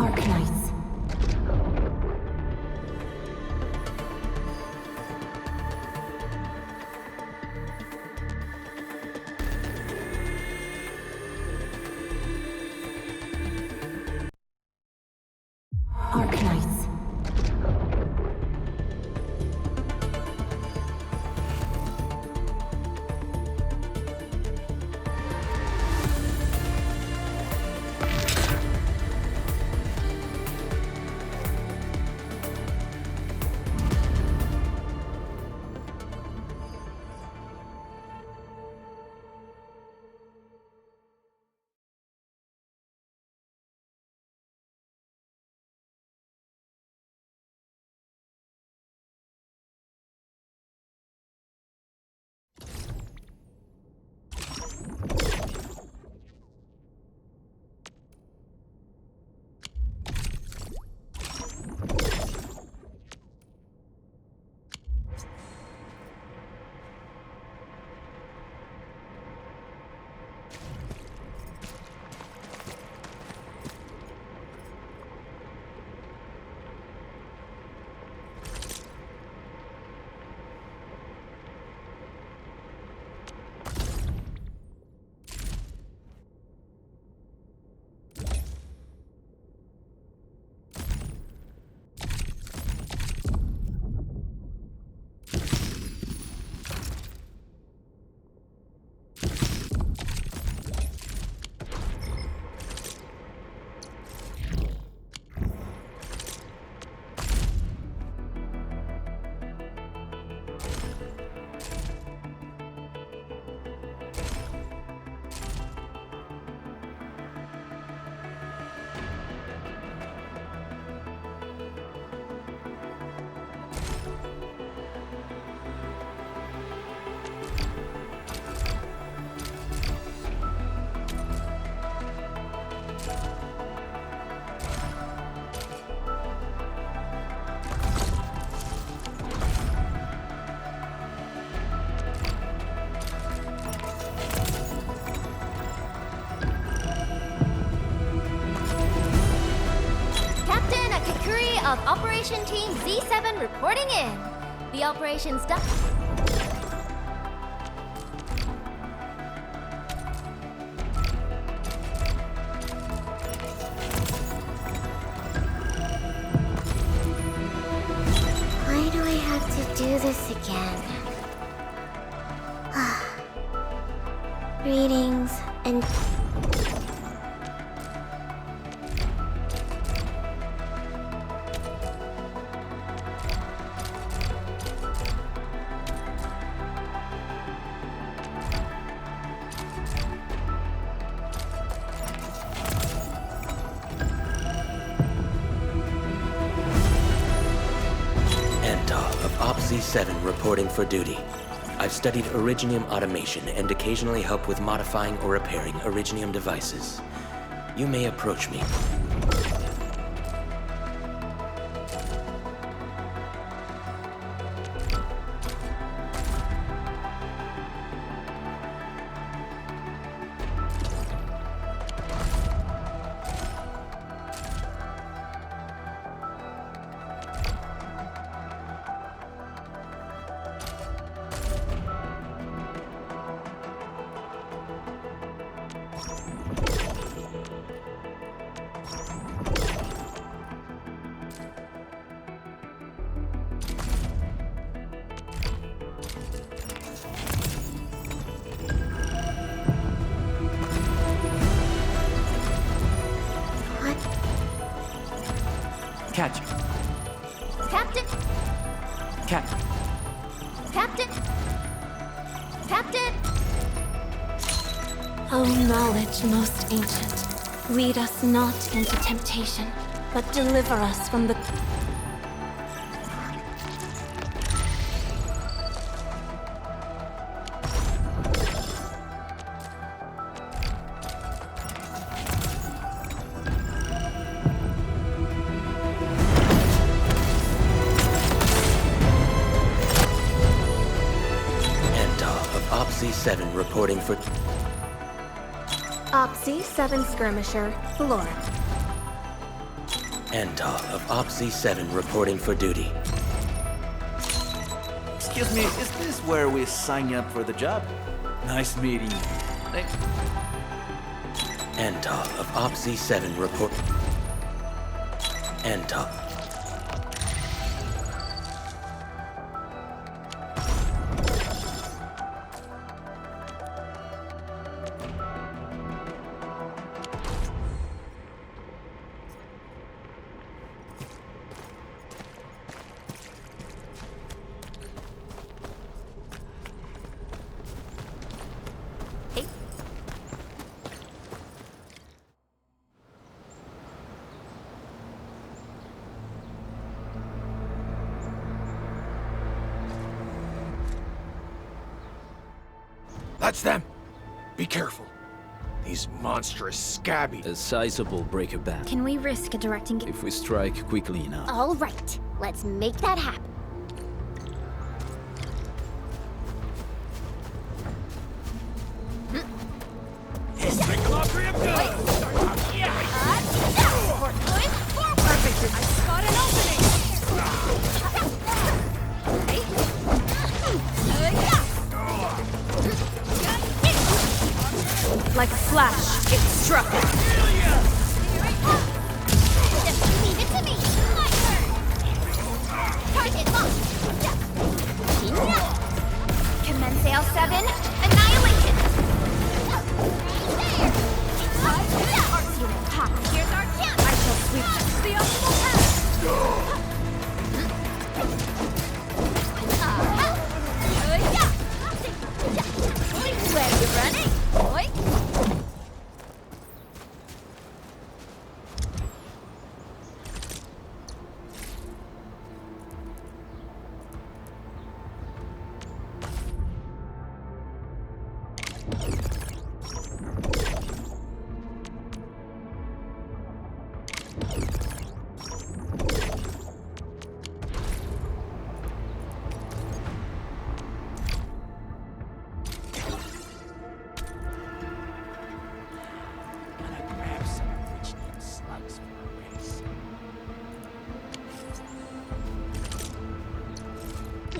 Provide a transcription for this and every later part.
Arknights. Arknights. Of Operation Team Z7 reporting in. The operation's done. Why do I have to do this again? Greetings and... Z7 reporting for duty. I've studied Originium automation and occasionally help with modifying or repairing Originium devices. You may approach me. Catch. Captain! Catch. Captain! Captain! O knowledge most ancient, lead us not into temptation, but deliver us from the... Z7 reporting for... Opsy 7 Skirmisher, Flora. Antal of Op Z7 reporting for duty. Excuse me, is this where we sign you up for the job? Nice meeting you. Antal of Op Z7 report. Antal. That's them! Be careful. These monstrous scabby... A sizable breaker band. Can we risk directing... If we strike quickly enough. All right, let's make that happen. Like a flash, it struck. Just leave it to me. My turn. Target locked. Commence L7. Annihilation. Arts unit pop. Here's our chance. I shall sweep the optimal path. Where are you running, boy?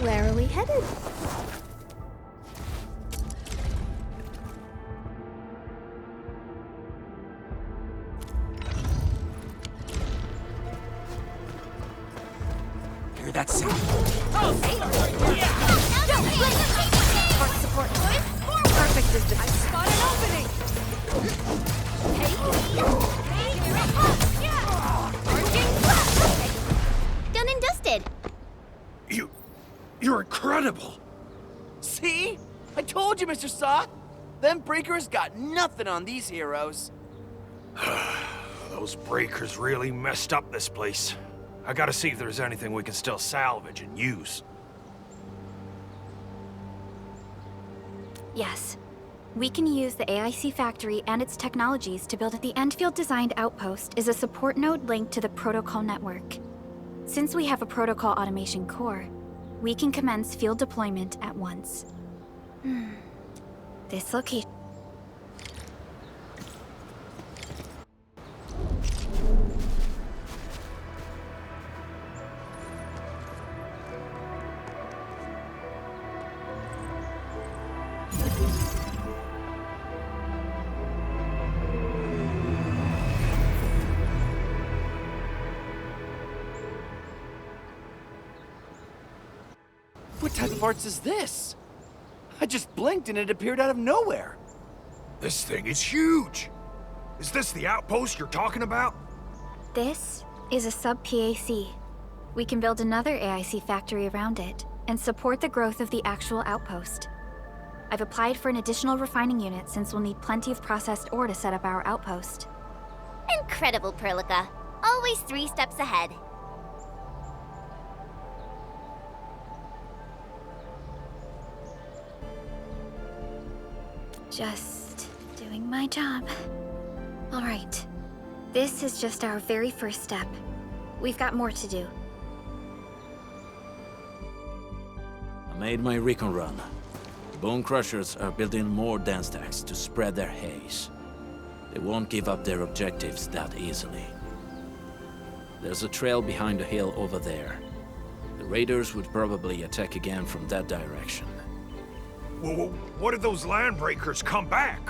Where are we headed? Hear that sound? Support, boys. Perfect is the... I spot an opening. Done and dusted. You're incredible! See? I told you, Mr. Saw! Them breakers got nothing on these heroes. Those breakers really messed up this place. I gotta see if there's anything we can still salvage and use. Yes. We can use the AIC factory and its technologies to build the Endfield designed outpost is a support node linked to the protocol network. Since we have a protocol automation core, we can commence field deployment at once. This location... What type of arts is this? I just blinked and it appeared out of nowhere. This thing is huge! Is this the outpost you're talking about? This is a sub-PAC. We can build another AIC factory around it and support the growth of the actual outpost. I've applied for an additional refining unit since we'll need plenty of processed ore to set up our outpost. Incredible, Perlica. Always 3 steps ahead. Just doing my job. All right. This is just our very first step. We've got more to do. I made my recon run. The Bone Crushers are building more dance stacks to spread their haze. They won't give up their objectives that easily. There's a trail behind the hill over there. The raiders would probably attack again from that direction. Well, what if those landbreakers come back?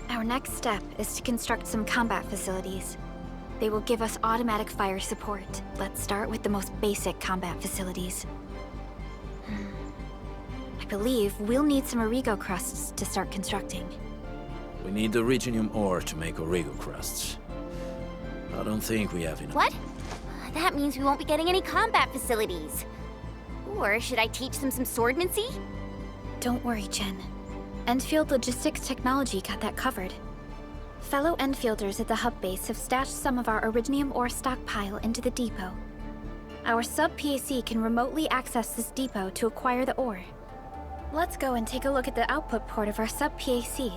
Our next step is to construct some combat facilities. They will give us automatic fire support. Let's start with the most basic combat facilities. I believe we'll need some Origo crusts to start constructing. We need the Originium ore to make Origo crusts. I don't think we have enough. What? That means we won't be getting any combat facilities. Or should I teach them some swordmancy? Don't worry, Jen. Endfield Logistics Technology got that covered. Fellow Enfielders at the hub base have stashed some of our Originium ore stockpile into the depot. Our sub-PAC can remotely access this depot to acquire the ore. Let's go and take a look at the output port of our sub-PAC.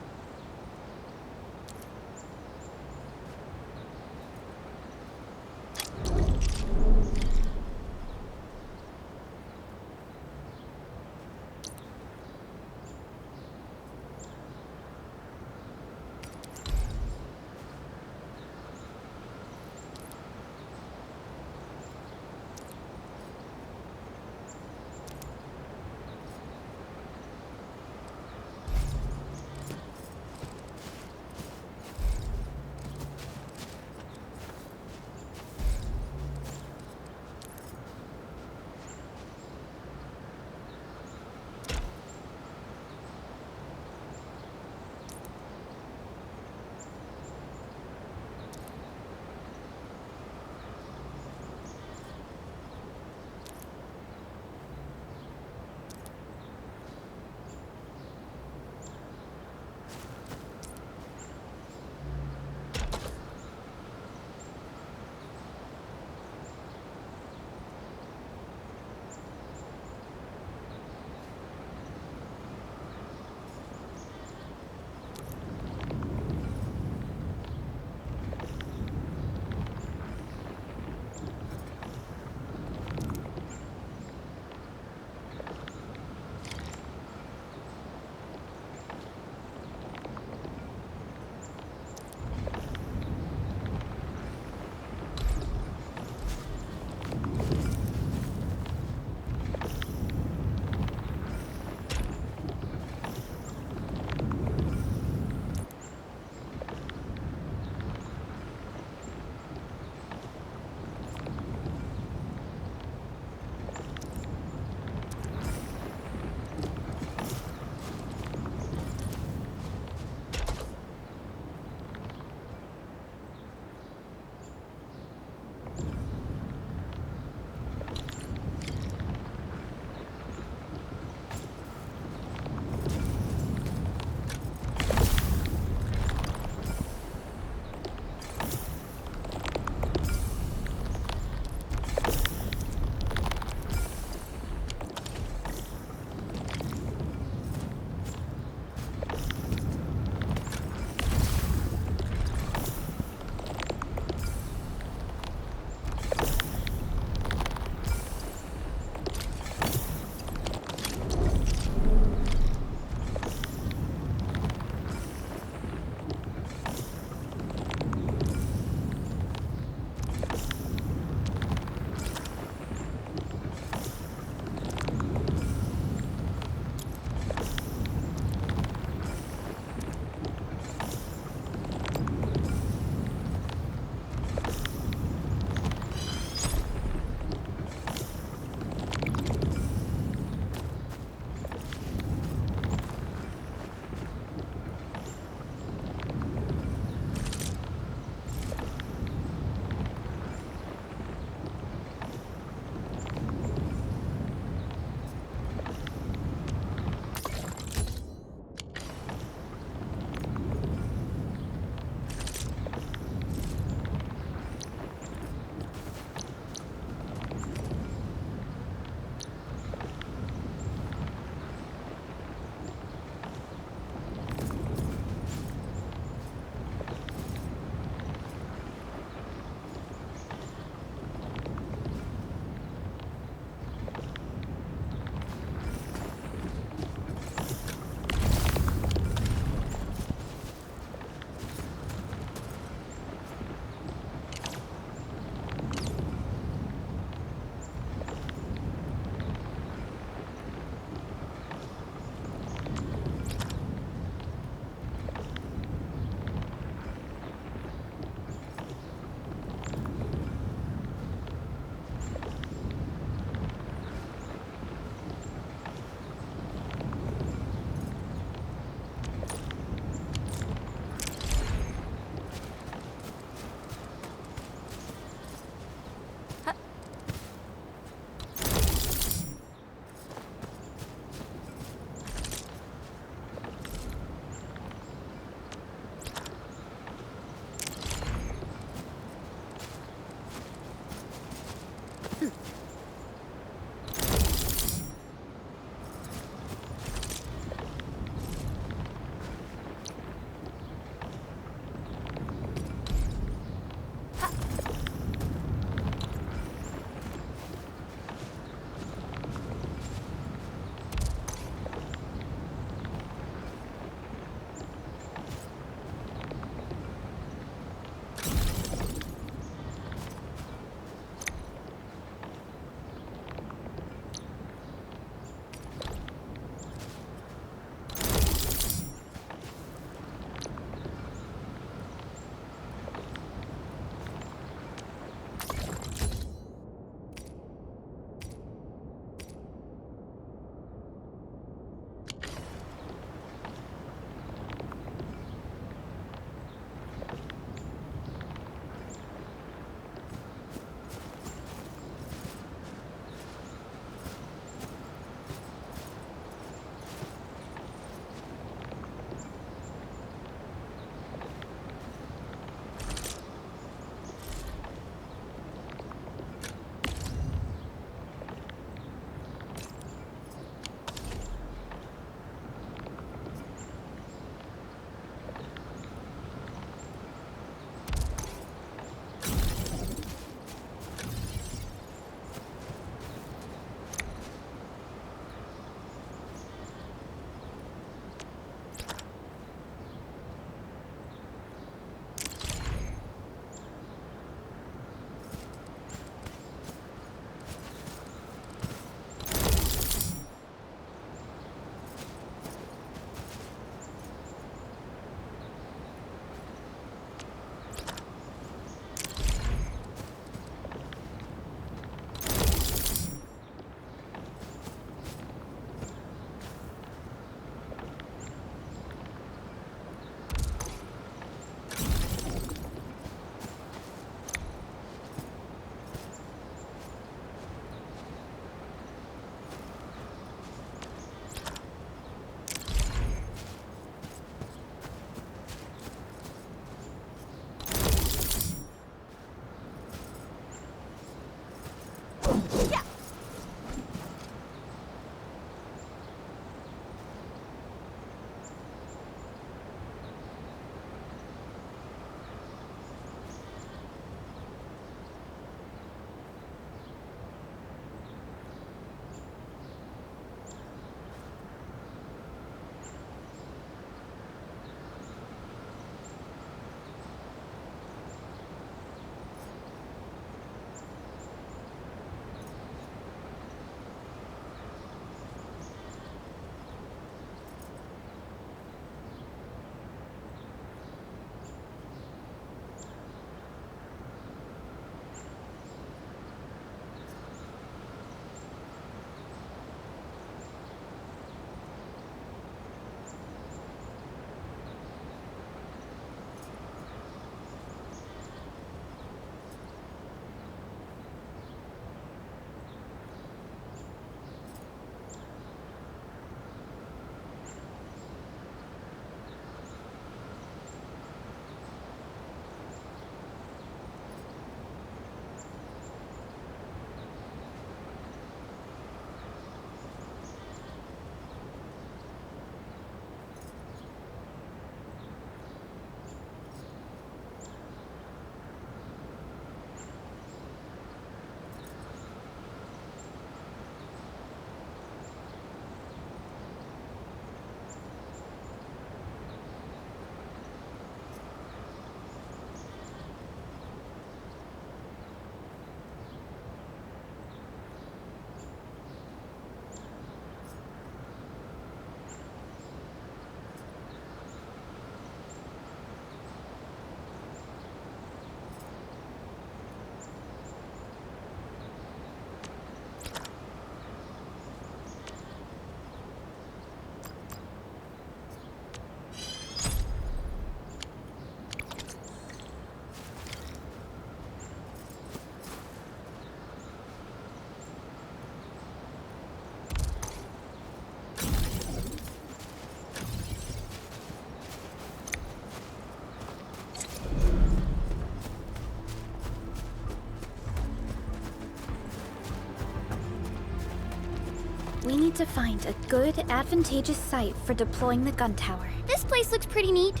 to find a good, advantageous site for deploying the gun tower. This place looks pretty neat.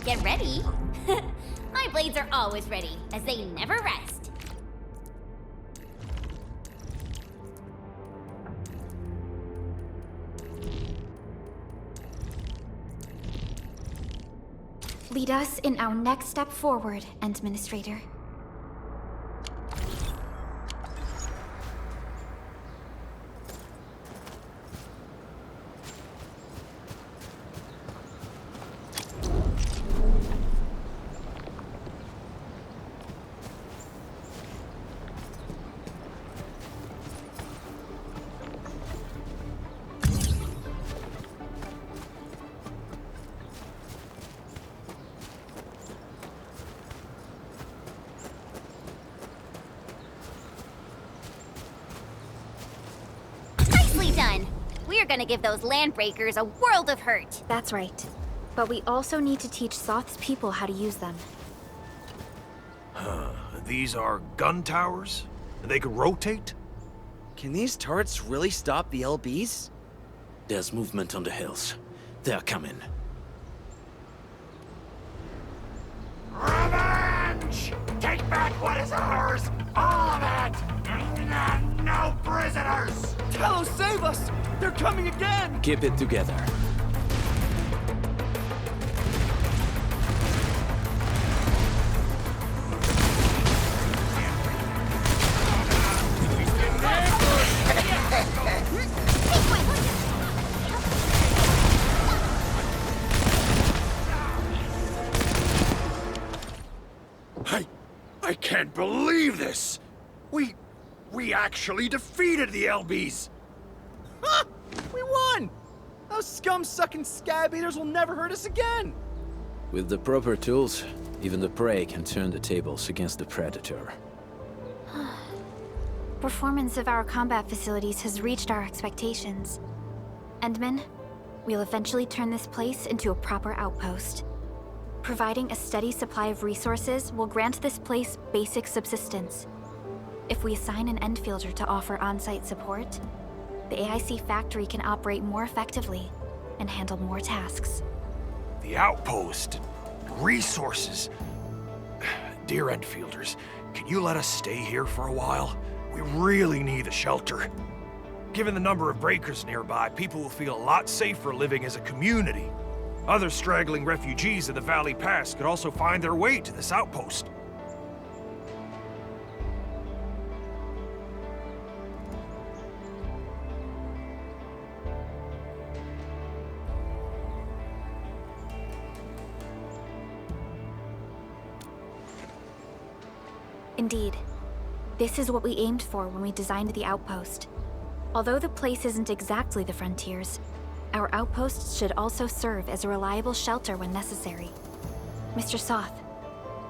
Get ready. My blades are always ready, as they never rest. Lead us in our next step forward, Administrator. Nicely done. We're gonna give those landbreakers a world of hurt. That's right. But we also need to teach Soth's people how to use them. These are gun towers? They could rotate? Can these turrets really stop the LBs? There's movement on the hills. They're coming. Revenge! Take back what is ours! All of it! No prisoners! Talos, save us! They're coming again! Keep it together. I can't believe this! We actually defeated the LBs! Ha! We won! Those scum-sucking scab eaters will never hurt us again! With the proper tools, even the prey can turn the tables against the predator. Performance of our combat facilities has reached our expectations. Endman, we'll eventually turn this place into a proper outpost. Providing a steady supply of resources will grant this place basic subsistence. If we assign an Endfielder to offer on-site support, the AIC factory can operate more effectively and handle more tasks. The outpost, resources. Dear Endfielders, can you let us stay here for a while? We really need a shelter. Given the number of breakers nearby, people will feel a lot safer living as a community. Other straggling refugees of the Valley Pass could also find their way to this outpost. Indeed. This is what we aimed for when we designed the outpost. Although the place isn't exactly the frontiers, our outposts should also serve as a reliable shelter when necessary. Mr. Soth,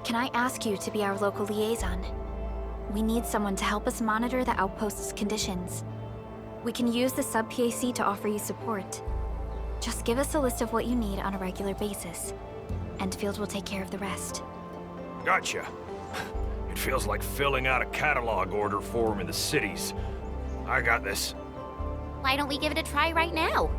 can I ask you to be our local liaison? We need someone to help us monitor the outpost's conditions. We can use the sub-PAC to offer you support. Just give us a list of what you need on a regular basis. Endfield will take care of the rest. Gotcha. It feels like filling out a catalog order form in the cities. I got this. Why don't we give it a try right now?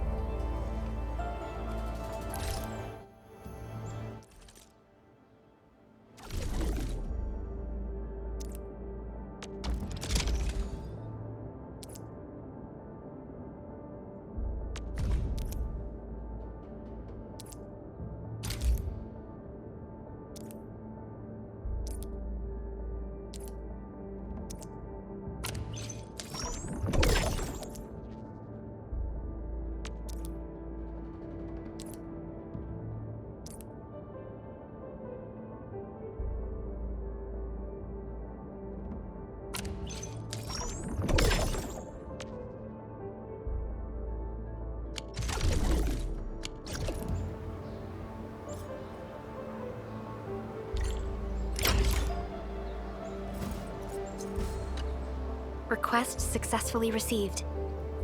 Request successfully received.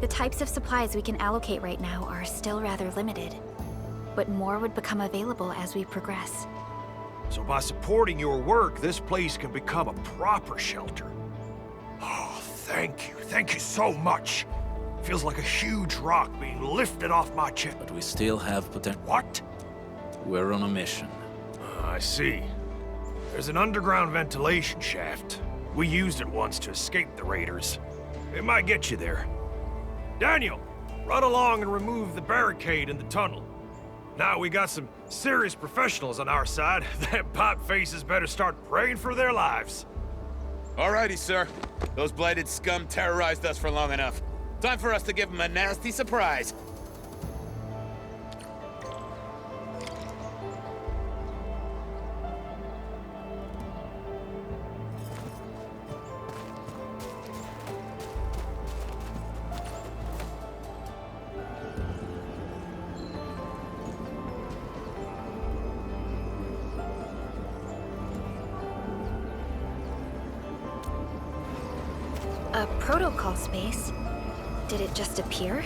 The types of supplies we can allocate right now are still rather limited, but more would become available as we progress. So by supporting your work, this place can become a proper shelter. Oh, thank you. Thank you so much. Feels like a huge rock being lifted off my chest. But we still have potential. What? We're on a mission. I see. There's an underground ventilation shaft. We used it once to escape the raiders. It might get you there. Daniel, run along and remove the barricade in the tunnel. Now we got some serious professionals on our side. Them pipe faces better start praying for their lives. Alrighty, sir. Those blighted scum terrorized us for long enough. Time for us to give them a nasty surprise. A protocol space? Did it just appear?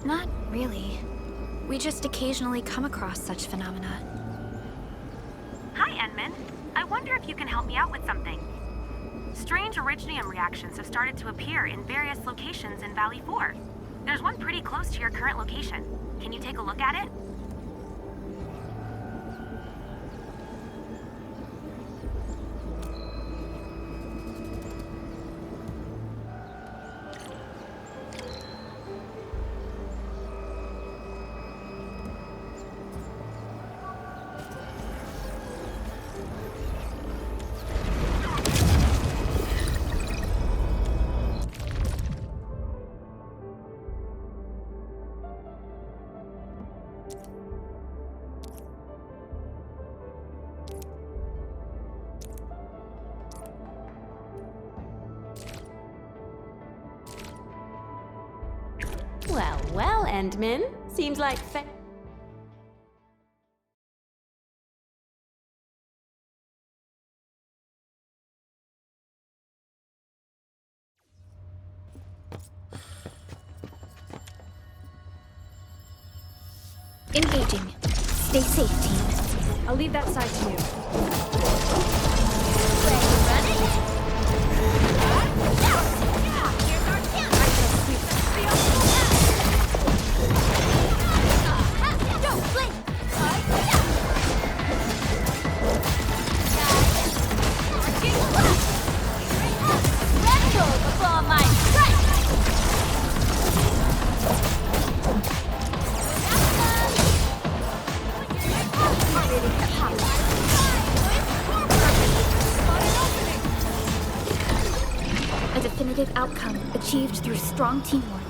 Not really. We just occasionally come across such phenomena. Hi, Enman. I wonder if you can help me out with something. Strange originium reactions have started to appear in various locations in Valley 4. There's one pretty close to your current location. Can you take a look at it? Well, well, Endman. Seems like Engaging. Stay safe, team. I'll leave that side to you. A definitive outcome achieved through strong teamwork.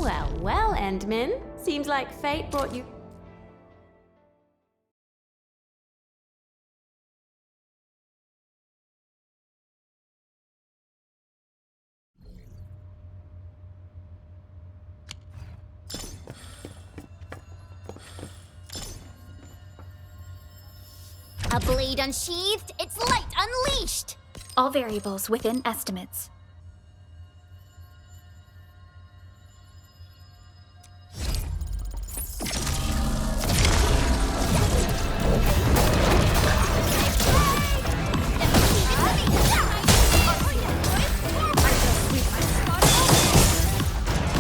Well, well, Endman. Seems like fate brought you... A blade unsheathed, its light unleashed! All variables within estimates.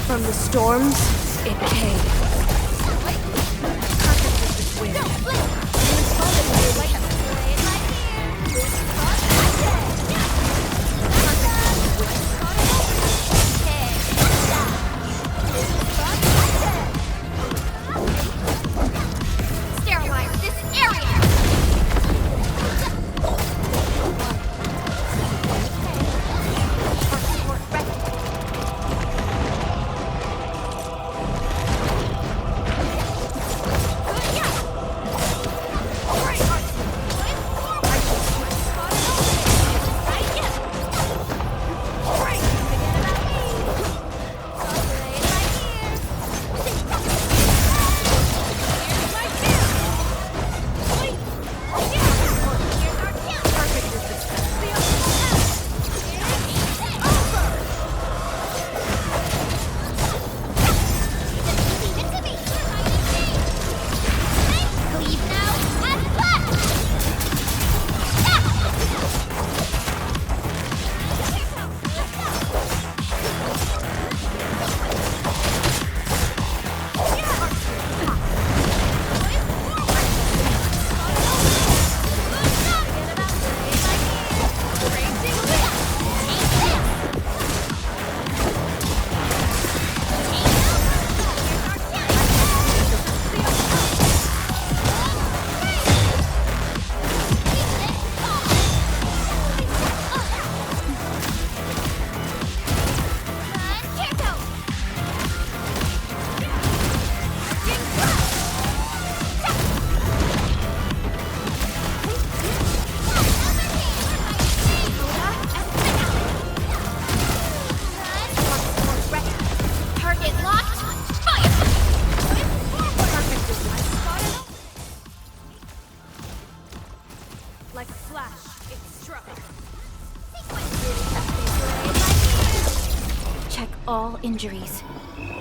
From the storms, it came. Sterilize this area! Like a flash, it struck. Check all injuries.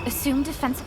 Assume defensive.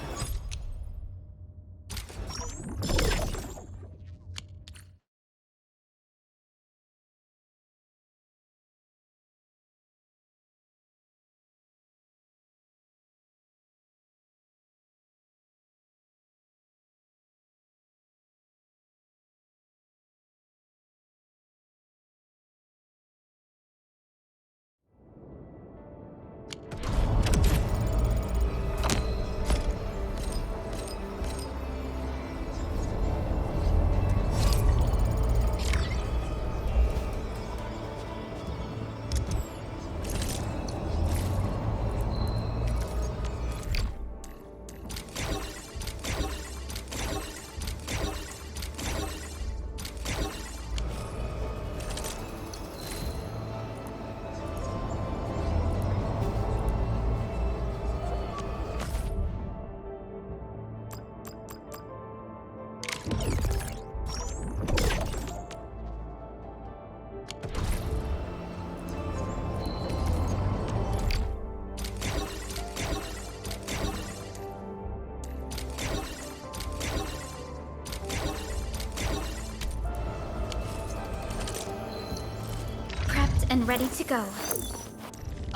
And ready to go.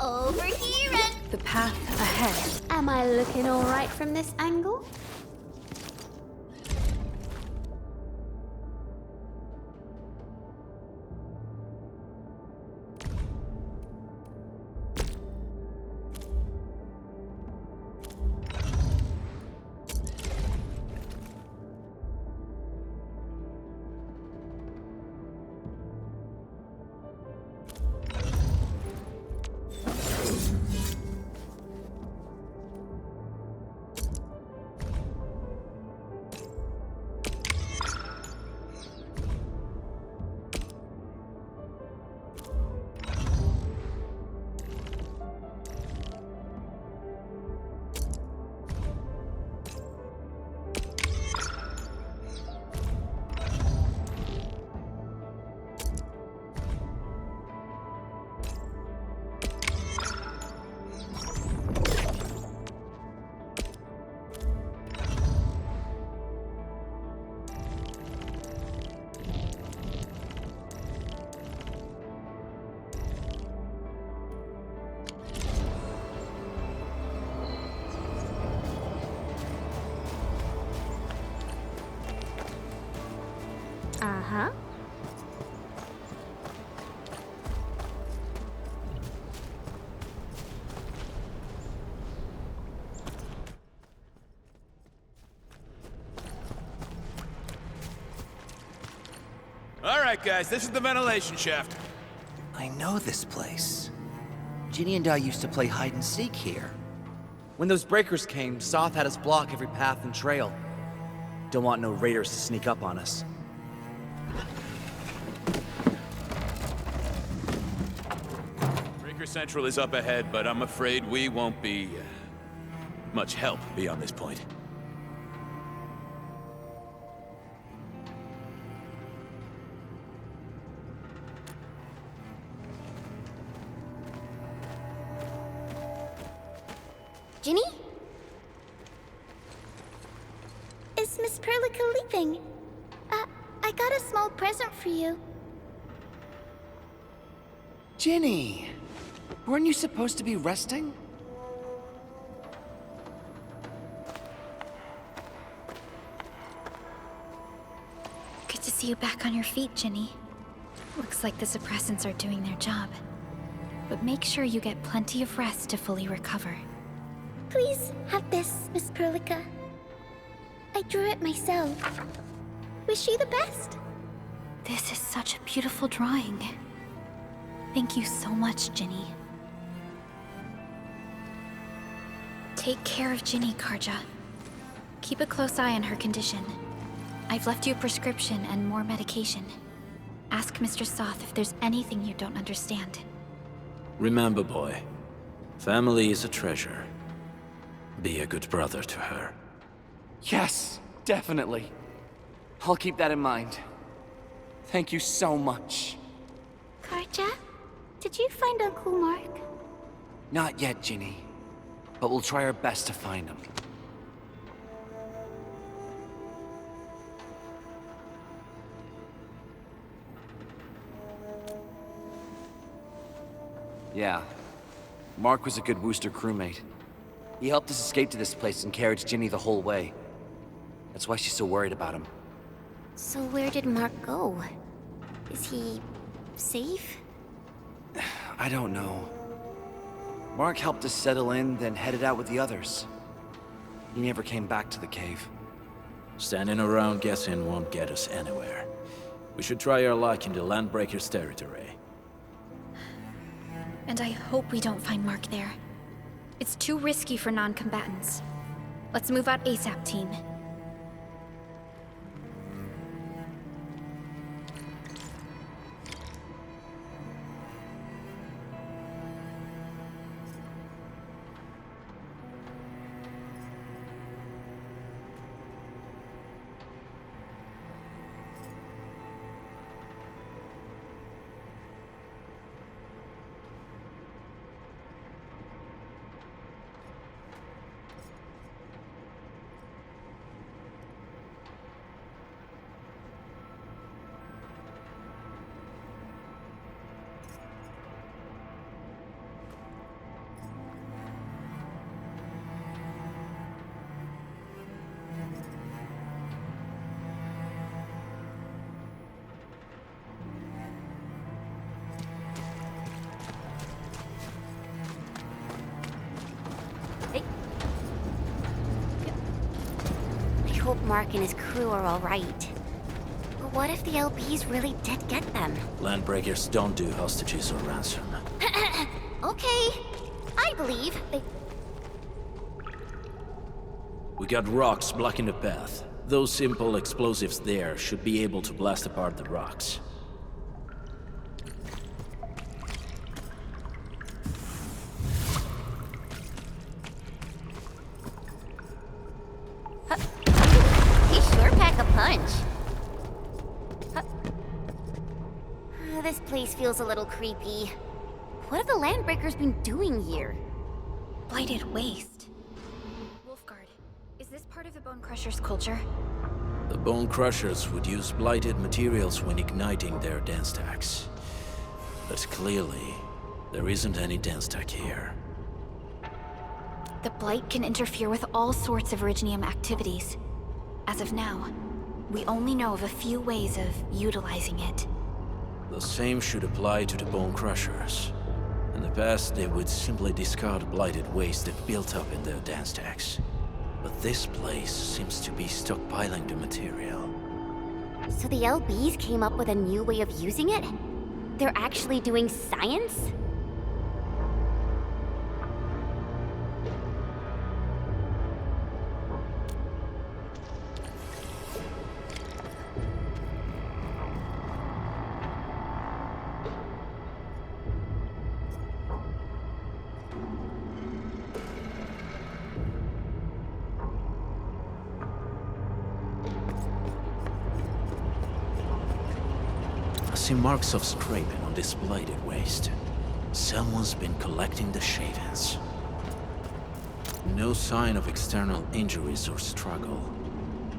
Over here and... The path ahead. Am I looking all right from this angle? Huh? All right, guys, this is the ventilation shaft. I know this place. Ginny and I used to play hide and seek here. When those breakers came, Soth had us block every path and trail. Don't want no raiders to sneak up on us. Breaker Central is up ahead, but I'm afraid we won't be much help beyond this point. Ginny? Is Miss Perlica leaving? I got a small present for you. Ginny! Weren't you supposed to be resting? Good to see you back on your feet, Ginny. Looks like the suppressants are doing their job. But make sure you get plenty of rest to fully recover. Please have this, Miss Perlica. I drew it myself. Wish you the best. This is such a beautiful drawing. Thank you so much, Ginny. Take care of Ginny, Karja. Keep a close eye on her condition. I've left you a prescription and more medication. Ask Mr. Soth if there's anything you don't understand. Remember, boy, family is a treasure. Be a good brother to her. Yes, definitely. I'll keep that in mind. Thank you so much. Karja, did you find Uncle Mark? Not yet, Ginny. But we'll try our best to find him. Yeah. Mark was a good Wooster crewmate. He helped us escape to this place and carried Ginny the whole way. That's why she's so worried about him. So where did Mark go? Is he safe? I don't know. Mark helped us settle in, then headed out with the others. He never came back to the cave. Standing around guessing won't get us anywhere. We should try our luck in the Landbreakers' territory. And I hope we don't find Mark there. It's too risky for non-combatants. Let's move out ASAP, team. I hope Mark and his crew are all right. But what if the LPs really did get them? Landbreakers don't do hostages or ransom. Okay, I believe they... We got rocks blocking the path. Those simple explosives there should be able to blast apart the rocks. He sure pack a punch. This place feels a little creepy. What have the Landbreakers been doing here? Blighted waste. Wolfguard, is this part of the Bone Crusher's culture? The Bone Crushers would use blighted materials when igniting their dance stacks. But clearly, there isn't any dance stack here. The Blight can interfere with all sorts of Originium activities. As of now, We only know of a few ways of utilizing it. The same should apply to the Bone Crushers. In the past, they would simply discard blighted waste that built up in their dance stacks. But this place seems to be stockpiling the material. So the LBs came up with a new way of using it? They're actually doing science? I see marks of scraping on this blighted waste. Someone's been collecting the shavings. No sign of external injuries or struggle.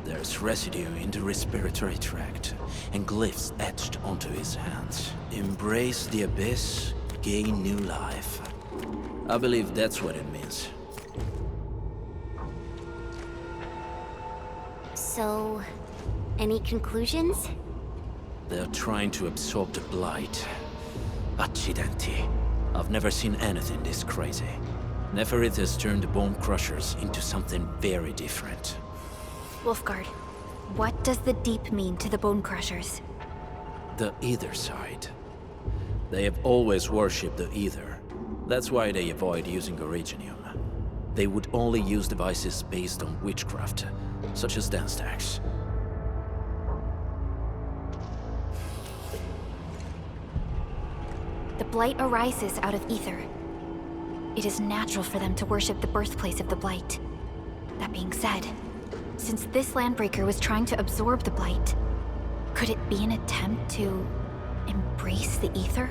There's residue in the respiratory tract, and glyphs etched onto his hands. Embrace the abyss, gain new life. I believe that's what it means. So, any conclusions? They're trying to absorb the blight. Accidenti. I've never seen anything this crazy. Neferith has turned the Bone Crushers into something very different. Wolfguard, what does the Deep mean to the Bone Crushers? The Ether side. They have always worshipped the Ether. That's why they avoid using Originium. They would only use devices based on witchcraft, such as dance stacks. The Blight arises out of Ether. It is natural for them to worship the birthplace of the Blight. That being said, since this Landbreaker was trying to absorb the Blight, could it be an attempt to embrace the Ether?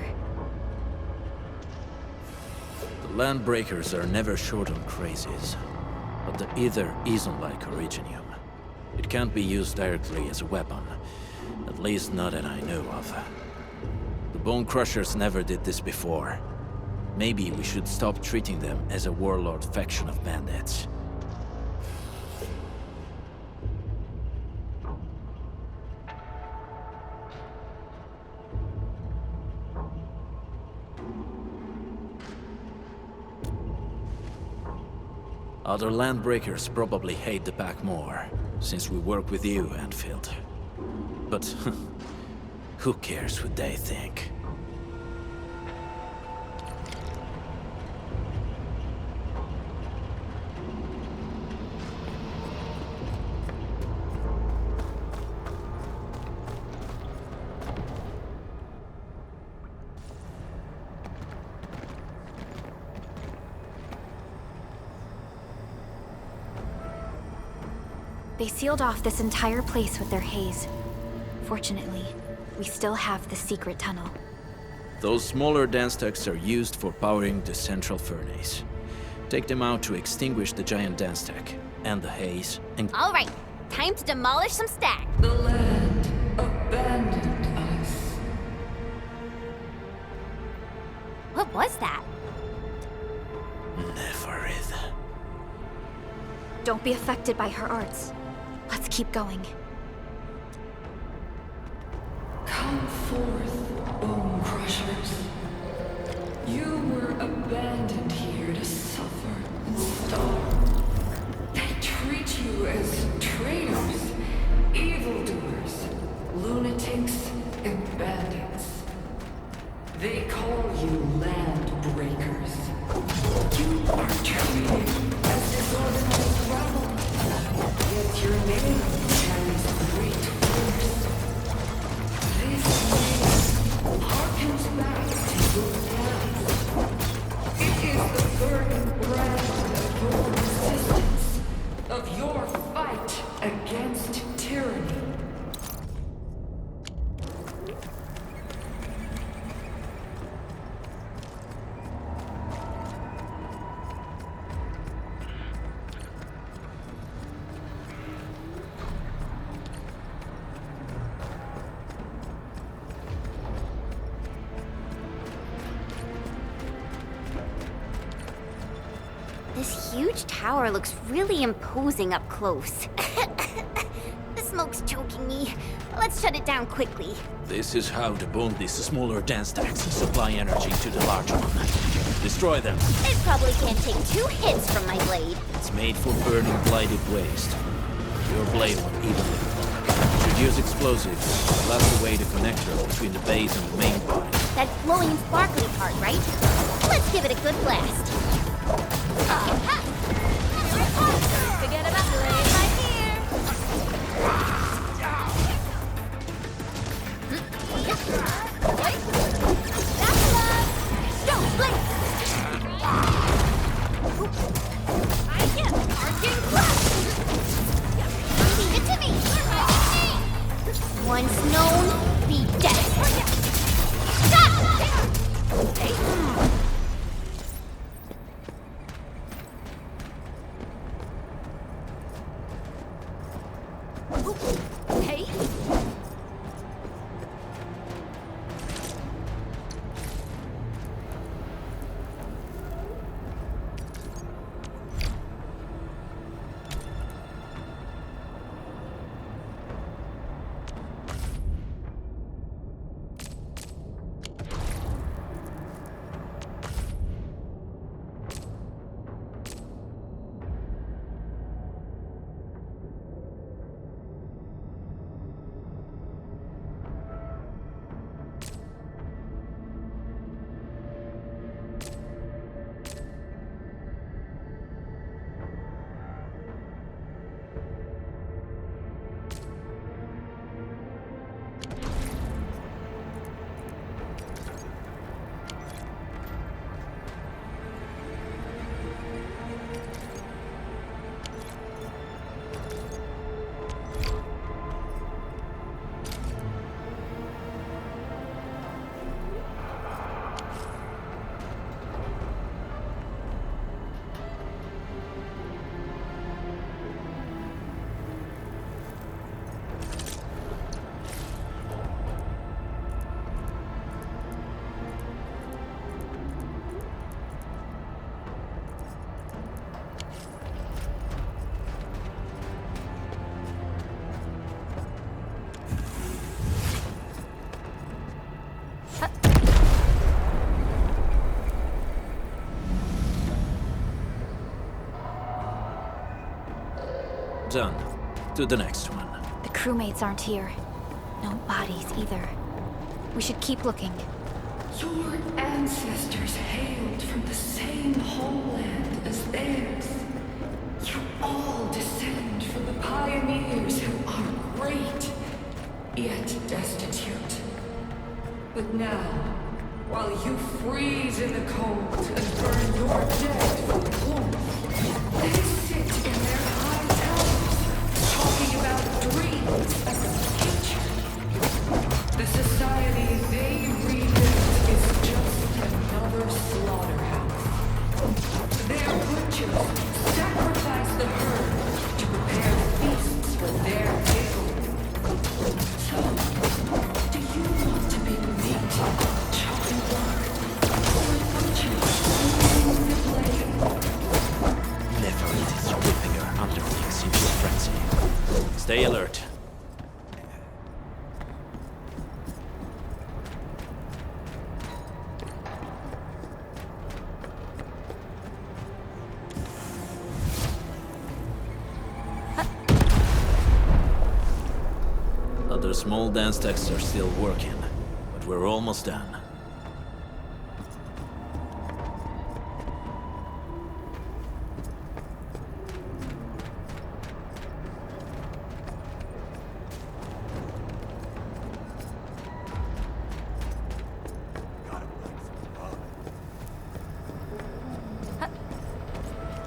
The Landbreakers are never short on crazies, but the Ether isn't like Originium. It can't be used directly as a weapon, at least not that I know of. The Bone Crushers never did this before. Maybe we should stop treating them as a warlord faction of bandits. Other Landbreakers probably hate the pack more, since we work with you, Endfield. But who cares what they think? They sealed off this entire place with their haze. Fortunately, we still have the secret tunnel. Those smaller dance stacks are used for powering the central furnace. Take them out to extinguish the giant dance stack, and the haze, and... All right, time to demolish some stacks. The land abandoned us. What was that? Neferith. Don't be affected by her arts. Let's keep going. Come forth, Bone Crushers. You were abandoned here to suffer and starve. They treat you as traitors, evildoers, lunatics, and bandits. They call you land breakers. You are treated as disorganized rabble. Yet your name carries great force. This name harkens back to your past. It is the burning brand of your resistance, of your fight against tyranny. This huge tower looks really imposing up close. smoke's choking me. Let's shut it down quickly. This is how to bomb these smaller dance stacks and supply energy to the larger one. Destroy them. It probably can't take 2 hits from my blade. It's made for burning blighted waste. Your blade won't evenly blow. Should use explosives. Blast away the connector between the base and the main body. That glowing sparkly part, right? Let's give it a good blast. Forget about blade right here. That's love. Don't blink. I get arcing blast. Leave it to me. Once known, be dead. Hey. Done. To the next one. The crewmates aren't here. No bodies either. We should keep looking. Your ancestors hailed from the same homeland as theirs. You all descend from the pioneers who are great, yet destitute. But now, while you freeze in the cold and burn your dead for warmth, they sit in their high towers, talking about dreams of the future. The society they rebuild is just another slaughterhouse. Their butchers sacrifice the herd to prepare feasts for their table. So, do you want to be meat, chopping block, or a butcher using the blade? Never let it ripping your underlings into a frenzy. Stay alert. Other small dance techs are still working, but we're almost done.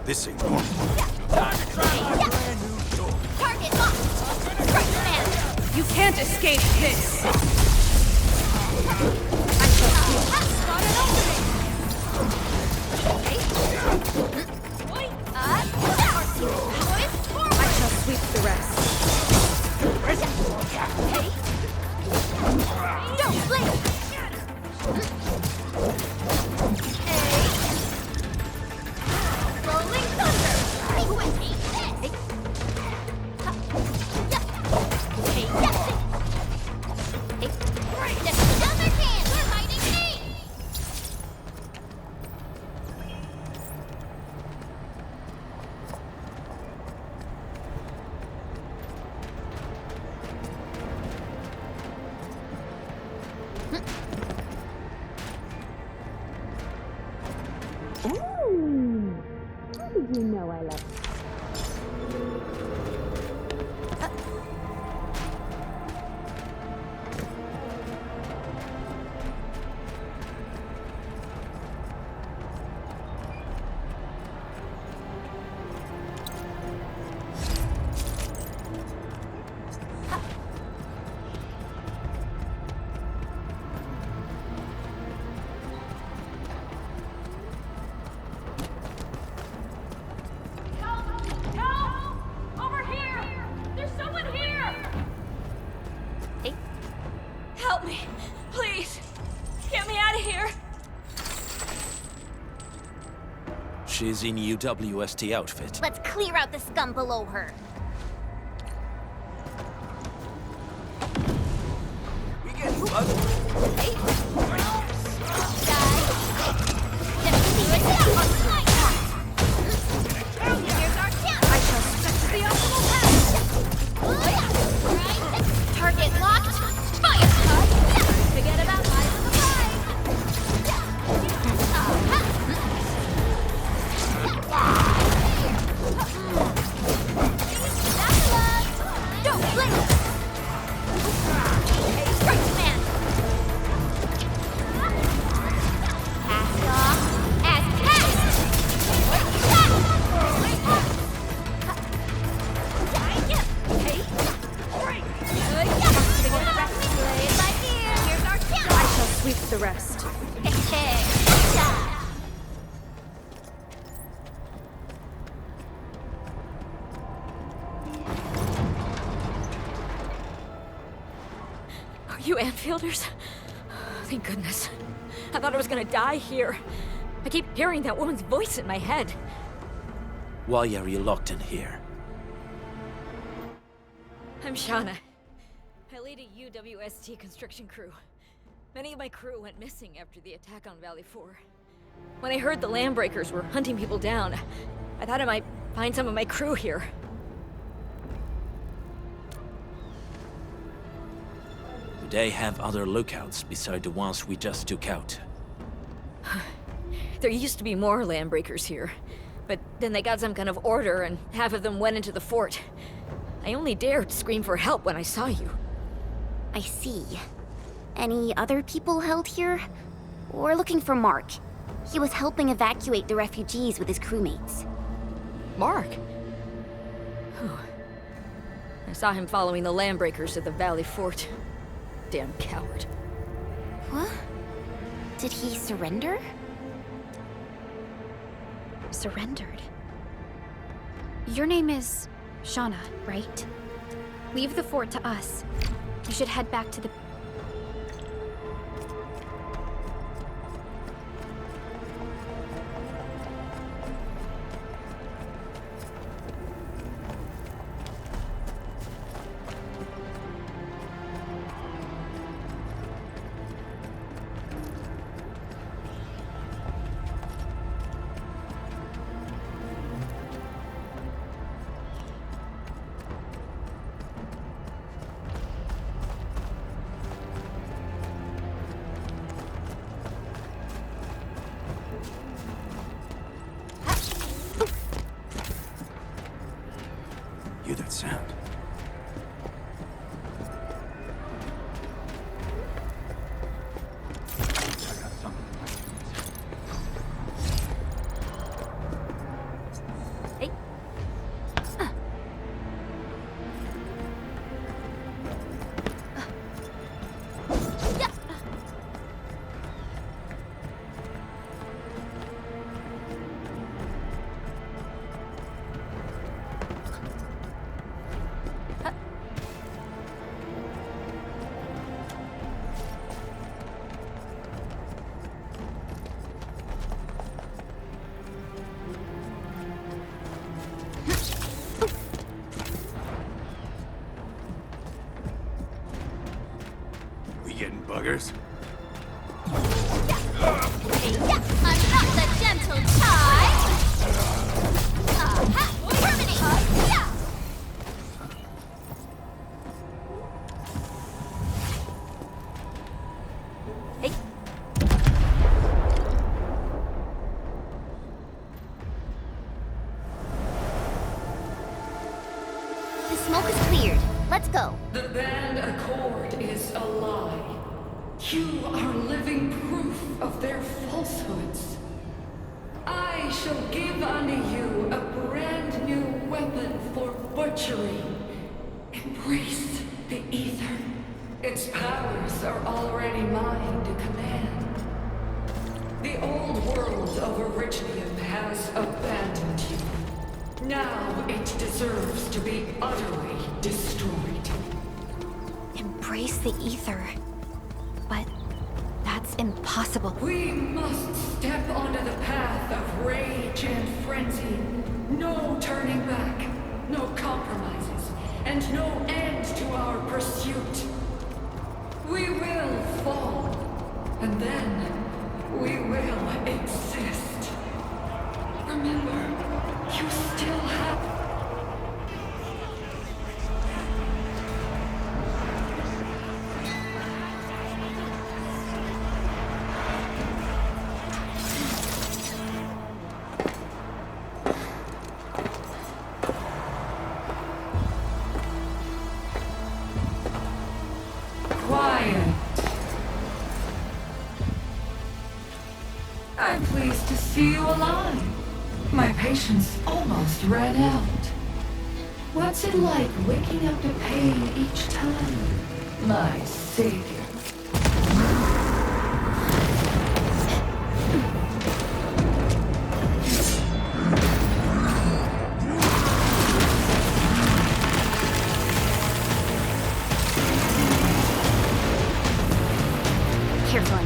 This ain't normal. Target locked! Right man! You can't escape this! I shall sweep the rest. Don't blink! Rolling thunder! Another chance! We're fighting me! Help me! Please! Get me out of here! She's in UWST outfit. Let's clear out the scum below her. We get you I shall stretch the optimal path. Target locked. Fire! Forget about life of the Don't blink! Strike man! Cast off as cast! I shall sweep the rest. Are you Enfielders? Thank goodness. I thought I was gonna die here. I keep hearing that woman's voice in my head. Why are you locked in here? I'm Shauna. I lead a UWST construction crew. Many of my crew went missing after the attack on Valley 4. When I heard the Landbreakers were hunting people down, I thought I might find some of my crew here. Do they have other lookouts beside the ones we just took out? There used to be more Landbreakers here, but then they got some kind of order and half of them went into the fort. I only dared scream for help when I saw you. I see. Any other people held here? We're looking for Mark. He was helping evacuate the refugees with his crewmates. Mark? Oh. I saw him following the Landbreakers to the Valley Fort. Damn coward. What? Did he surrender? Surrendered. Your name is Shauna, right? Leave the fort to us. You should head back to the... getting buggers. I'm not the gentle type! Terminate! Hey. The smoke is cleared. Let's go. The band accord is a lie. You are living proof of their falsehoods. I shall give unto you a brand new weapon for butchery. Embrace the ether. Its powers are already mine to command. The old world of Originium has abandoned you. Now it deserves to be utterly destroyed. Embrace the ether. But that's impossible. We must step onto the path of rage and frenzy. No turning back, no compromises, and no end to our pursuit. We will fall, and then we will exist. Remember, you still have... Quiet. I'm pleased to see you alive. My patience almost ran out. What's it like waking up to pain each time, my savior? Careful,